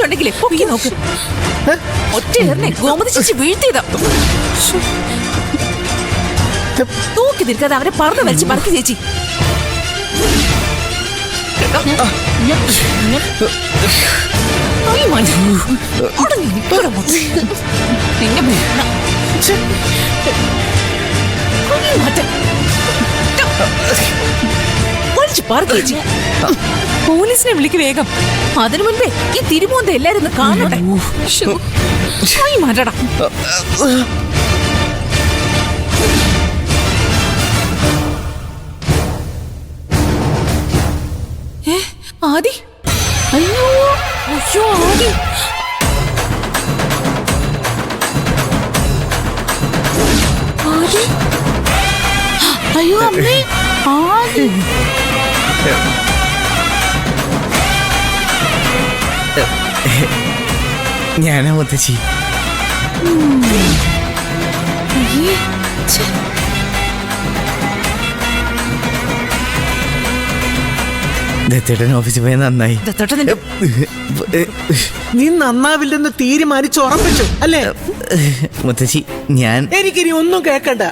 ആവശ്യമുണ്ടെങ്കിലേ പൊക്കി നോക്ക്. ഒറ്റയേറിനെ ഗോമതി ചേച്ചി വീഴ്ത്തിയതാ. നോക്കി നിൽക്കാതെ അവരെ പറന്ന് വലിച്ച് പറക്കി ചേച്ചി. പോലീസിനെ വിളിക്ക് വേഗം. അതിനു മുൻപേ ഈ തിരുമോന്ത എല്ലാരും ഒന്ന് കാണട്ടെ. മാറ്റടാ. ആദി, അയ്യോ അയ്യോ ആദി, ആദി, അയ്യോ അമ്മേ, ആദി. ഞാനാ മുത്തശ്ശി. ദത്തേട്ടൻ ഓഫീസിൽ പോയി നന്നായി. നീ നന്നാവില്ലെന്ന് തീരുമാനിച്ച് ഉറപ്പിച്ചു അല്ലേ മുത്തശ്ശി? ഞാൻ എനിക്കിനി ഒന്നും കേക്കണ്ട.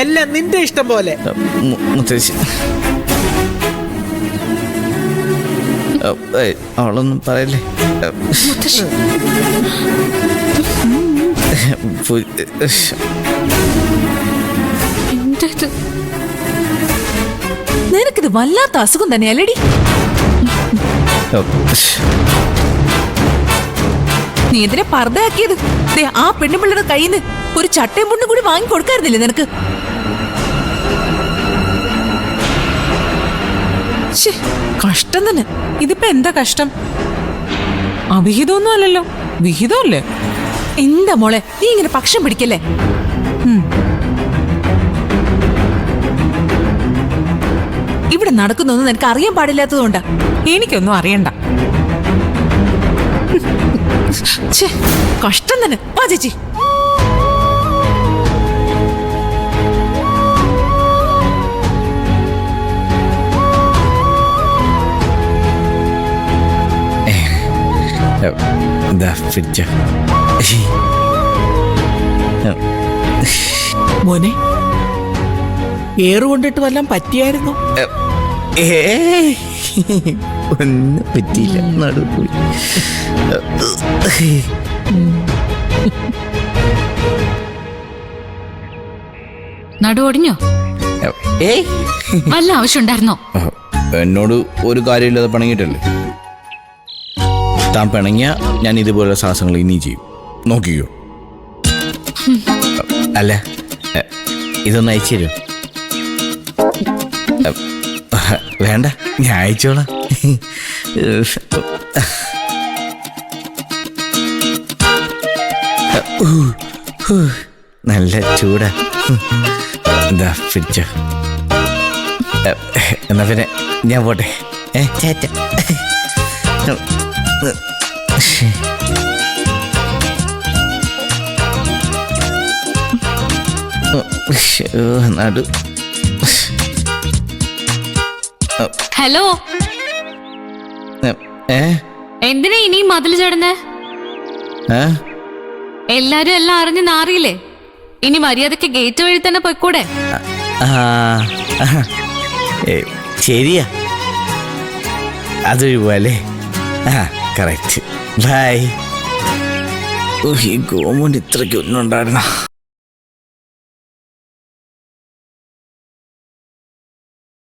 എല്ലാം നിന്റെ ഇഷ്ടം പോലെ. മുത്തശ്ശി അവളൊന്നും പറയല്ലേ. നിനക്കിത് വല്ലാത്ത അസുഖം തന്നെയല്ലേടി? നീ എന്തിനെ പർദ്ദയാക്കിയത്? ആ പെണ്ണുപിള്ളയുടെ കയ്യിൽ നിന്ന് ഒരു ചട്ടയും മുണ്ടും കൂടി വാങ്ങി കൊടുക്കായിരുന്നില്ലേ നിനക്ക്? കഷ്ടം തന്നെ. ഇതിപ്പോ എന്താ കഷ്ടം? അവിഹിതമൊന്നും അല്ലല്ലോ, വിഹിതമല്ലേ? എന്താ മോളെ നീ ഇങ്ങനെ പക്ഷം പിടിക്കല്ലേ? ഇവിടെ നടക്കുന്നൊന്നും നിനക്ക് അറിയാൻ പാടില്ലാത്തതുകൊണ്ടാ. എനിക്കൊന്നും അറിയണ്ട. കഷ്ടം തന്നെ. വാ ചേച്ചി. മോനെ, ഏറുകൊണ്ടിട്ട് വല്ലതും പറ്റിയായിരുന്നു? ഒന്നും പറ്റിയില്ല. നടുപോയി. നടുവൊടിഞ്ഞോ? വല്ല ആവശ്യം ഉണ്ടായിരുന്നോ? എന്നോട് ഒരു കാര്യമില്ലാതെ പിണങ്ങിയിട്ടല്ലേ? താൻ പിണങ്ങിയ ഞാൻ ഇതുപോലുള്ള സാഹസങ്ങൾ ഇനി ചെയ്യും. നോക്കിക്കോ. അല്ല, ഇതൊന്ന് അയച്ചു തരുമോ? വേണ്ട, ഞാൻ അയച്ചോളാം. നല്ല ചൂടാ. എന്താ പിടിച്ചോ? എന്നാ പിന്നെ ഞാൻ പോട്ടെ. ചേറ്റ നടു. ഹലോ, എന്തിനാ ഇനിയും മതിൽ ചേടന്നേ? എല്ലാരും എല്ലാം അറിഞ്ഞ് നാറിയില്ലേ? ഇനി മര്യാദക്ക് ഗേറ്റ് വഴി തന്നെ പോയിക്കൂടെ? ശരിയാ, അതൊരു പോലെ. കറക്റ്റ്. ബൈ. ഈ ഗോമുണ്ട് ഇത്രയ്ക്ക് ഒന്നും ഉണ്ടായിരുന്ന.